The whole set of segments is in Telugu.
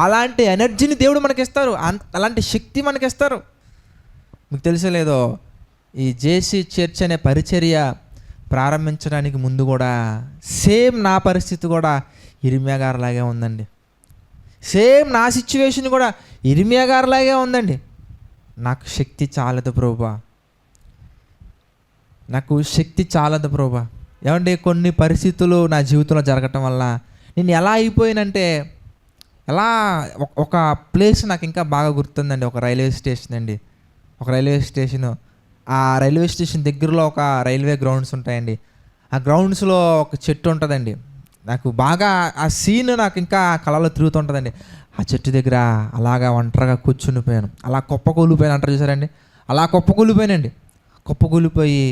అలాంటి ఎనర్జీని దేవుడు మనకిస్తారు, అలాంటి శక్తి మనకిస్తారు. మీకు తెలుసో లేదో, ఈ జేసీ చర్చ్ అనే పరిచర్య ప్రారంభించడానికి ముందు కూడా సేమ్ నా పరిస్థితి కూడా ఇర్మియా గారిలాగే ఉందండి. సేమ్ నా సిచ్యువేషన్ కూడా ఇర్మియా గారిలాగే ఉందండి. నాకు శక్తి చాలదు ప్రభువా, నాకు శక్తి చాలదు ప్రభువా. ఏమంటే కొన్ని పరిస్థితులు నా జీవితంలో జరగటం వల్ల నేను ఎలా అయిపోయినంటే, ఎలా ఒక ప్లేస్ నాకు ఇంకా బాగా గుర్తుందండి. ఒక రైల్వే స్టేషన్ అండి, ఒక రైల్వే స్టేషను. ఆ రైల్వే స్టేషన్ దగ్గరలో ఒక రైల్వే గ్రౌండ్స్ ఉంటాయండి. ఆ గ్రౌండ్స్లో ఒక చెట్టు ఉంటుందండి. నాకు బాగా ఆ సీన్ నాకు ఇంకా కళలో తిరుగుతుంటుందండి. ఆ చెట్టు దగ్గర అలాగా ఒంటరిగా కూర్చుని పోయాను. అలా కుప్పకూలిపోయాను అంటారు చూసారండి, అలా కుప్పకూలిపోయానండి. కుప్పకూలిపోయి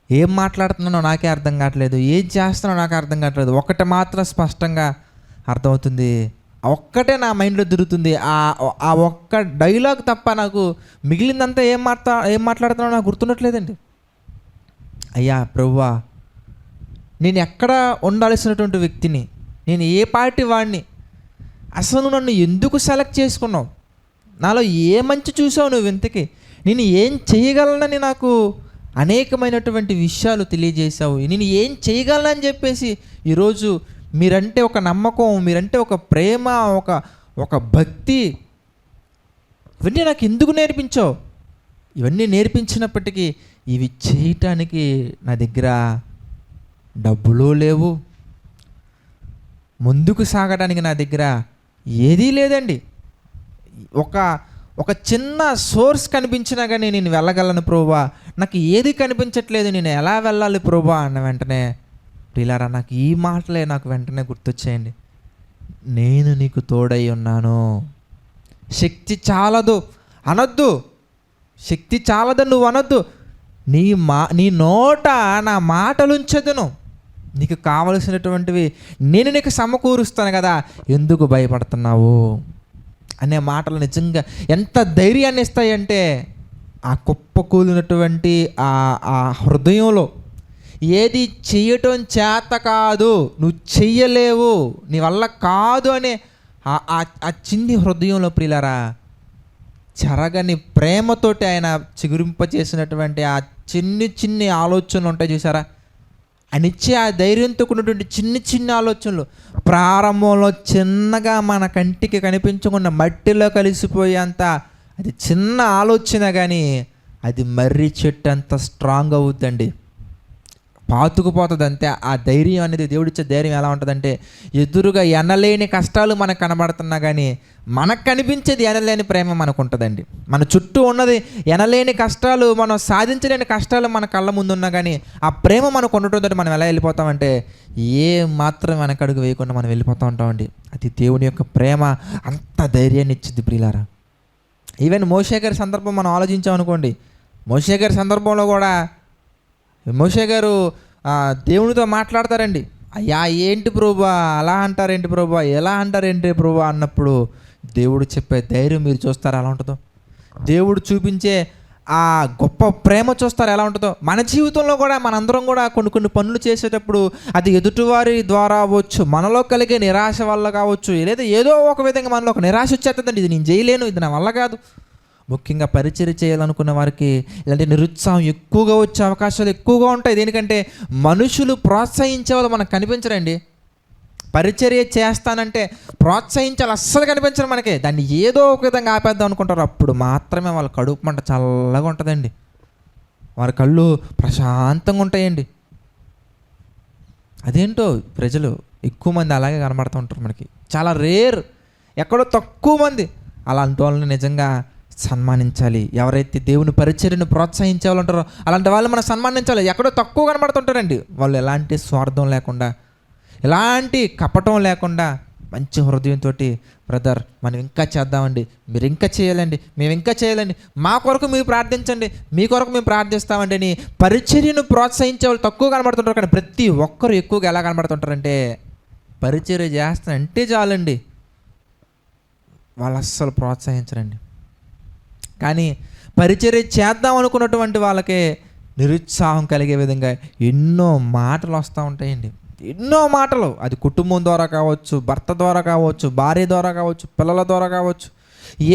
ఏం మాట్లాడుతున్నానో నాకే అర్థం కావట్లేదు, ఏం చేస్తున్నానో నాకు అర్థం కావట్లేదు. ఒకటి మాత్రం స్పష్టంగా అర్థమవుతుంది, ఒక్కటే నా మైండ్లో తిరుగుతుంది. ఆ ఒక్క డైలాగ్ తప్ప నాకు మిగిలిందంతా ఏం మాట్లాడుతున్నానో నాకు గుర్తుండట్లేదండి. అయ్యా ప్రభువా, నేను ఎక్కడ ఉండాల్సినటువంటి వ్యక్తిని, నేను ఏ పార్టీ వాడిని, అసలు నన్ను ఎందుకు సెలెక్ట్ చేసుకున్నావు, నాలో ఏ మంచి చూసావు నువ్వు, ఇంతకీ నేను ఏం చేయగలనని నాకు అనేకమైనటువంటి విషయాలు తెలియజేశావు. నేను ఏం చేయగలనని చెప్పేసి ఈరోజు మీరంటే ఒక నమ్మకం, మీరంటే ఒక ప్రేమ, ఒక భక్తి, ఇవన్నీ నాకు ఎందుకు నేర్పించావు? ఇవన్నీ నేర్పించినప్పటికీ ఇవి చేయటానికి నా దగ్గర డబ్బులు లేవు, ముందుకు సాగడానికి నా దగ్గర ఏదీ లేదండి. ఒక చిన్న సోర్స్ కనిపించినా కానీ నేను వెళ్ళగలను ప్రభువా, నాకు ఏది కనిపించట్లేదు, నేను ఎలా వెళ్ళాలి ప్రభువా అన్న వెంటనే ప్రియులారా, నాకు ఈ మాటలే నాకు వెంటనే గుర్తొచ్చేయండి. నేను నీకు తోడై ఉన్నాను. శక్తి చాలదు అనొద్దు, శక్తి చాలదు నువ్వు అనొద్దు. నీ నోట నా మాటలు ఉంచదును, నీకు కావలసినటువంటివి నేను నీకు సమకూరుస్తాను కదా, ఎందుకు భయపడుతున్నావు అనే మాటలు నిజంగా ఎంత ధైర్యాన్ని ఇస్తాయంటే, ఆ కుప్పకూలినటువంటి ఆ హృదయంలో ఏది చెయ్యటం చేత కాదు, నువ్వు చెయ్యలేవు, నీ వల్ల కాదు అనే ఆ చిన్ని హృదయంలో ప్రియులారా, చెరగని ప్రేమతోటి ఆయన చిగురింపచేసినటువంటి ఆ చిన్ని ఆలోచనలు ఉంటాయి చూసారా, అనిచ్చే ఆ ధైర్యంతో కూడినటువంటి చిన్ని ఆలోచనలు ప్రారంభంలో చిన్నగా మన కంటికి కనిపించకుండా మట్టిలో కలిసిపోయేంత అది చిన్న ఆలోచన, కానీ అది మర్రి చెట్టు అంత స్ట్రాంగ్ అవుతుందండి, పాతుకుపోతుంది అంతే. ఆ ధైర్యం అనేది, దేవుడిచ్చే ధైర్యం ఎలా ఉంటుందంటే, ఎదురుగా ఎనలేని కష్టాలు మనకు కనబడుతున్నా కానీ మనకు కనిపించేది ఎనలేని ప్రేమ మనకు ఉంటుందండి. మన చుట్టూ ఉన్నది ఎనలేని కష్టాలు, మనం సాధించలేని కష్టాలు మన కళ్ళ ముందు ఉన్నా కానీ ఆ ప్రేమ మనకు ఉండటంతో మనం ఎలా వెళ్ళిపోతామంటే, ఏ మాత్రం వెనకడుగు వేయకుండా మనం వెళ్ళిపోతూ ఉంటామండి. అది దేవుని యొక్క ప్రేమ అంత ధైర్యాన్ని ఇచ్చింది ప్రియులారా. ఈవెన్ మోషే గారి సందర్భం మనం ఆలోచించామనుకోండి, మోషే గారి సందర్భంలో కూడా మోషే గారు దేవునితో మాట్లాడతారండి. అయ్యా ఏంటి ప్రభువా, అలా అంటారేంటి ప్రభువా, ఎలా అంటారేంటి ప్రభువా అన్నప్పుడు దేవుడు చెప్పే ధైర్యం మీరు చూస్తారు ఎలా ఉంటుందో, దేవుడు చూపించే ఆ గొప్ప ప్రేమ చూస్తారు ఎలా ఉంటుందో. మన జీవితంలో కూడా మనందరం కూడా కొన్ని పనులు చేసేటప్పుడు అది ఎదుటివారి ద్వారా అవ్వచ్చు, మనలో కలిగే నిరాశ వల్ల కావచ్చు, లేదా ఏదో ఒక విధంగా మనలో ఒక నిరాశ వచ్చేస్తుందండి, ఇది నేను చేయలేను, ఇది నా వల్ల కాదు. ముఖ్యంగా పరిచర్య చేయాలనుకున్న వారికి ఇలాంటి నిరుత్సాహం ఎక్కువగా వచ్చే అవకాశాలు ఎక్కువగా ఉంటాయి. దేనికంటే మనుషులు ప్రోత్సహించే వాళ్ళు మనకు కనిపించరండి. పరిచర్య చేస్తానంటే ప్రోత్సహించాలి అస్సలు కనిపించరు మనకి, దాన్ని ఏదో ఒక విధంగా ఆపేద్దాం అనుకుంటారు. అప్పుడు మాత్రమే వాళ్ళ కడుపు మంట చల్లగా ఉంటుందండి, వారి కళ్ళు ప్రశాంతంగా ఉంటాయండి. అదేంటో ప్రజలు ఎక్కువ మంది అలాగే కనబడుతూ ఉంటారు మనకి, చాలా రేర్, ఎక్కడో తక్కువ మంది. అలాంటి వాళ్ళని నిజంగా సన్మానించాలి. ఎవరైతే దేవుని పరిచర్యను ప్రోత్సహించే వాళ్ళు ఉంటారో అలాంటి వాళ్ళు మనం సన్మానించాలి. ఎక్కడో తక్కువ కనబడుతుంటారండి, వాళ్ళు ఎలాంటి స్వార్థం లేకుండా, ఎలాంటి కపటం లేకుండా మంచి హృదయంతో, బ్రదర్ మనం ఇంకా చేద్దామండి, మీరు ఇంకా చేయాలండి, మేము ఇంకా చేయాలండి, మా కొరకు మీరు ప్రార్థించండి, మీ కొరకు మేము ప్రార్థిస్తామండి అని పరిచర్యను ప్రోత్సహించే వాళ్ళు తక్కువ కనబడుతుంటారు. కానీ ప్రతి ఒక్కరు ఎక్కువగా ఎలా కనబడుతుంటారంటే, పరిచర్య చేస్తానంటే చాలండి, వాళ్ళు అస్సలు ప్రోత్సహించరండి. కానీ పరిచర్య చేద్దాం అనుకున్నటువంటి వాళ్ళకే నిరుత్సాహం కలిగే విధంగా ఎన్నో మాటలు వస్తూ ఉంటాయండి. ఎన్నో మాటలు, అది కుటుంబం ద్వారా కావచ్చు, భర్త ద్వారా కావచ్చు, భార్య ద్వారా కావచ్చు, పిల్లల ద్వారా కావచ్చు,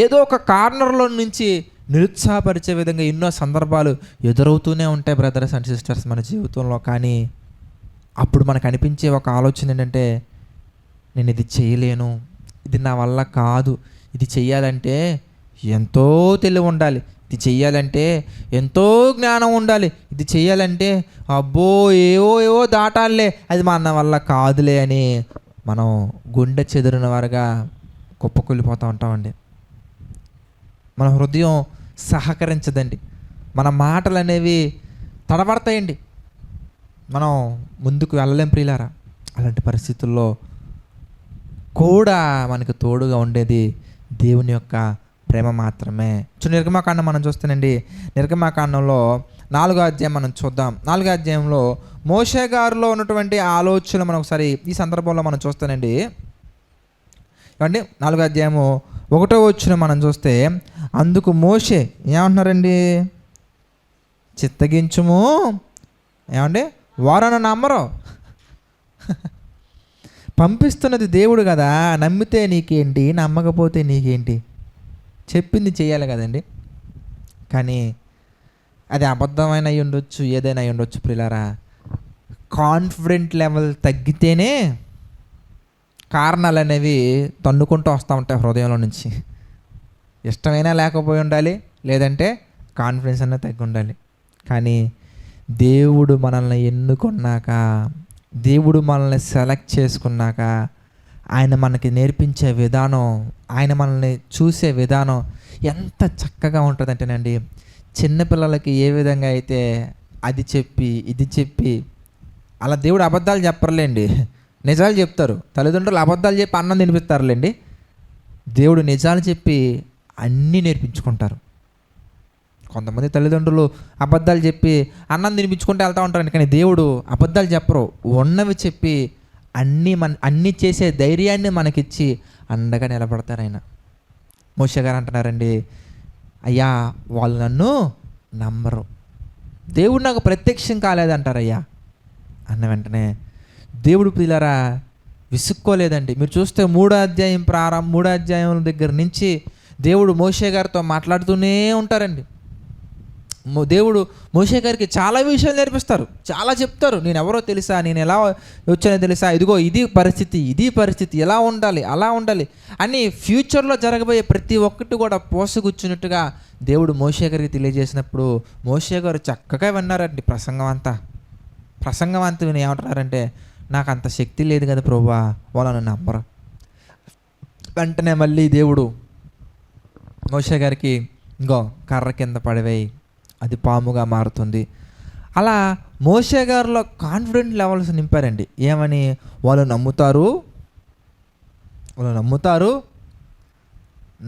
ఏదో ఒక కార్నర్లో నుంచి నిరుత్సాహపరిచే విధంగా ఎన్నో సందర్భాలు ఎదురవుతూనే ఉంటాయి బ్రదర్స్ అండ్ సిస్టర్స్ మన జీవితంలో. కానీ అప్పుడు మనకు అనిపించే ఒక ఆలోచన ఏంటంటే, నేను ఇది చేయలేను, ఇది నా వల్ల కాదు, ఇది చెయ్యాలంటే ఎంతో తెలివి ఉండాలి, ఇది చెయ్యాలంటే ఎంతో జ్ఞానం ఉండాలి, ఇది చెయ్యాలంటే అబ్బో ఏవో దాటాలే, అది మన వల్ల కాదులే అని మనం గుండె చెదిరిన వారుగా కుప్పకూలిపోతూ ఉంటామండి. మన హృదయం సహకరించదండి, మన మాటలు అనేవి తడబడతాయండి, మనం ముందుకు వెళ్ళలేం ప్రియులారా. అలాంటి పరిస్థితుల్లో కూడా మనకు తోడుగా ఉండేది దేవుని యొక్క ప్రేమ మాత్రమే. నిర్గమాకాండం మనం చూస్తానండి. నిర్గమాకాండంలో 4వ అధ్యాయం మనం చూద్దాం. 4వ అధ్యాయంలో మోషే గారిలో ఉన్నటువంటి ఆలోచనలు మనం ఒకసారి ఈ సందర్భంలో మనం చూస్తానండి. ఏమండి 4వ అధ్యాయము 1వ వచనం మనం చూస్తే, అందుకు మోషే ఏమంటున్నారండి, చిత్తగించుము, ఏమండి వారన నమ్మరు, పంపిస్తున్నది దేవుడు కదా, నమ్మితే నీకేంటి, నమ్మకపోతే నీకేంటి, చెప్పింది చేయాలి కదండి. కానీ అది అబద్ధమైన అయి ఉండొచ్చు, ఏదైనా అయి ఉండొచ్చు ప్రియులారా. కాన్ఫిడెంట్ లెవెల్ తగ్గితేనే కారణాలు అనేవి తన్నుకుంటూ వస్తూ ఉంటాయి హృదయంలో నుంచి. ఇష్టమైనా లేకపోయి ఉండాలి, లేదంటే కాన్ఫిడెన్స్ అనేది తగ్గి ఉండాలి. కానీ దేవుడు మనల్ని ఎన్నుకున్నాక, దేవుడు మనల్ని సెలెక్ట్ చేసుకున్నాక, ఆయన మనకి నేర్పించే విధానం, ఆయన మనల్ని చూసే విధానం ఎంత చక్కగా ఉంటుందంటేనండి, చిన్నపిల్లలకి ఏ విధంగా అయితే అది చెప్పి ఇది చెప్పి, అలా దేవుడు అబద్ధాలు చెప్పరులేండి, నిజాలు చెప్తారు. తల్లిదండ్రులు అబద్ధాలు చెప్పి అన్నం తినిపిస్తారులేండి, దేవుడు నిజాలు చెప్పి అన్నీ నేర్పించుకుంటారు. కొంతమంది తల్లిదండ్రులు అబద్ధాలు చెప్పి అన్నం తినిపించుకుంటూ వెళ్తూ ఉంటారు, కానీ దేవుడు అబద్ధాలు చెప్పరు, ఉన్నవి చెప్పి అన్నీ చేసే ధైర్యాన్ని మనకిచ్చి అండగా నిలబడతారు ఆయన. మోషే గారు అంటున్నారండి, అయ్యా వాళ్ళు నన్ను నమ్మరు, దేవుడు నాకు ప్రత్యక్షం కాలేదంటారయ్యా అన్న వెంటనే దేవుడు పిల్లరా విసుక్కోలేదండి. మీరు చూస్తే 3వ అధ్యాయం దగ్గర నుంచి దేవుడు మోషే గారితో మాట్లాడుతూనే ఉంటారండి. దేవుడు మోషే గారికి చాలా విషయాలు నేర్పిస్తారు, చాలా చెప్తారు. నేను ఎవరో తెలుసా, నేను ఎలా వచ్చానో తెలుసా, ఇదిగో ఇది పరిస్థితి, ఎలా ఉండాలి, అలా ఉండాలి అని ఫ్యూచర్లో జరగబోయే ప్రతి ఒక్కటి కూడా పోసగుచ్చినట్టుగా దేవుడు మోషే గారికి తెలియజేసినప్పుడు మోషే గారు చక్కగా విన్నారండి. ప్రసంగం అంతా విని ఏమంటున్నారంటే, నాకు అంత శక్తి లేదు కదా ప్రభువా, వాళ్ళని నమ్మరు. వెంటనే మళ్ళీ దేవుడు మోషే గారికి ఇంకో కర్ర కింద పడివేయి, అది పాముగా మారుతుంది. అలా మోషే గారిలో కాన్ఫిడెంట్ లెవెల్స్ నింపారండి. ఏమని, వాళ్ళు నమ్ముతారు,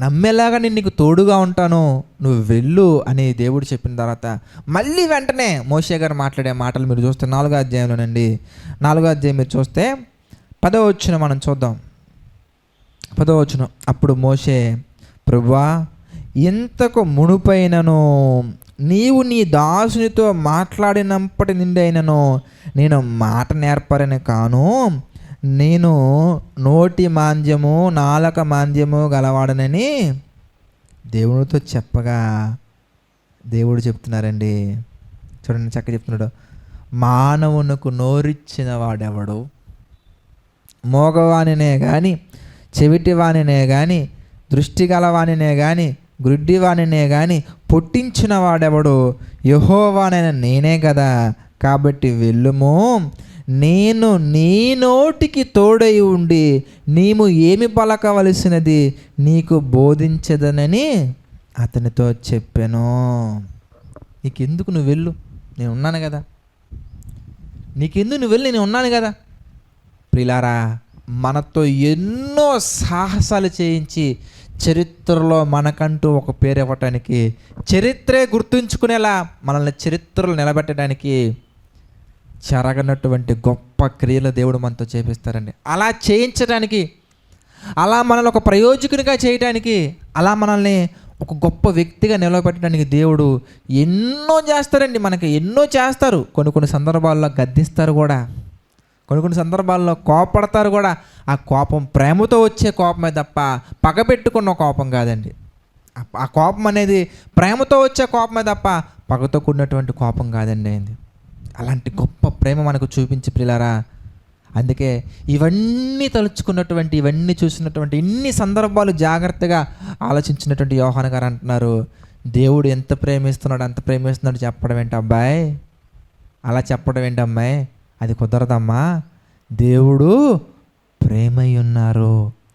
నమ్మేలాగా నేను నీకు తోడుగా ఉంటాను, నువ్వు వెళ్ళు అని దేవుడు చెప్పిన తర్వాత మళ్ళీ వెంటనే మోషే గారు మాట్లాడే మాటలు మీరు చూస్తే 4వ అధ్యాయంలోనండి. 4వ అధ్యాయం మీరు చూస్తే 10వ వచనం మనం చూద్దాం. 10వ వచనం, అప్పుడు మోషే, ప్రభువా ఇంతకు మునుపైనను నీవు నీ దాసునితో మాట్లాడినప్పటి నుండి అయినను నేను మాట నేర్పరని కాను, నేను నోటి మాంద్యము నాలుక మాంద్యము గలవాడనని దేవునితో చెప్పగా దేవుడు చెప్తున్నారండి. చూడండి చక్కగా చెప్తున్నాడు, మానవునకు నోరిచ్చిన వాడెవడు, మోగవానినే కానీ చెవిటివానినే కానీ దృష్టి గలవానినే కానీ గ్రుడ్డివానినే కానీ పుట్టించిన వాడెవడు, యెహోవానైన నేనే కదా, కాబట్టి వెళ్ళుము, నేను నీ నోటికి తోడై ఉండి నీవు ఏమి పలకవలసినది నీకు బోధించదనని అతనితో చెప్పాను. నీకెందుకు, నువ్వు వెళ్ళు, నేను ఉన్నాను కదా, నీకెందుకు నువ్వు వెళ్ళి, నేను ఉన్నాను కదా. ప్రియులారా, మనతో ఎన్నో సాహసాలు చేయించి చరిత్రలో మనకంటూ ఒక పేరు ఇవ్వటానికి, చరిత్రే గుర్తుంచుకునేలా మనల్ని చరిత్రలో నిలబెట్టడానికి జరగనటువంటి గొప్ప క్రియలు దేవుడు మనతో చేపిస్తారండి. అలా చేయించడానికి, అలా మనల్ని ఒక ప్రయోజకునిగా చేయడానికి, అలా మనల్ని ఒక గొప్ప వ్యక్తిగా నిలబెట్టడానికి దేవుడు ఎన్నో చేస్తారండి. మనకి ఎన్నో చేస్తారు. కొన్ని సందర్భాల్లో గద్దిస్తారు కూడా, కొన్ని సందర్భాల్లో కోపడతారు కూడా. ఆ కోపం ప్రేమతో వచ్చే కోపమే తప్ప పగబెట్టుకున్న కోపం కాదండి. ఆ కోపం అనేది ప్రేమతో వచ్చే కోపమే తప్ప పగతో కూడినటువంటి కోపం కాదండి అయింది. అలాంటి గొప్ప ప్రేమ మనకు చూపించి ప్రియులారా, అందుకే ఇవన్నీ తలుచుకున్నటువంటి, ఇవన్నీ చూసినటువంటి, ఇన్ని సందర్భాలు జాగ్రత్తగా ఆలోచించినటువంటి యోహాను గారు అంటున్నారు, దేవుడు ఎంత ప్రేమిస్తున్నాడు అంత ప్రేమిస్తున్నాడు చెప్పడం ఏంటి అబ్బాయి, అలా చెప్పడం ఏంటి అమ్మాయి, అది కుదరదమ్మా. దేవుడు ప్రేమై ఉన్నారు.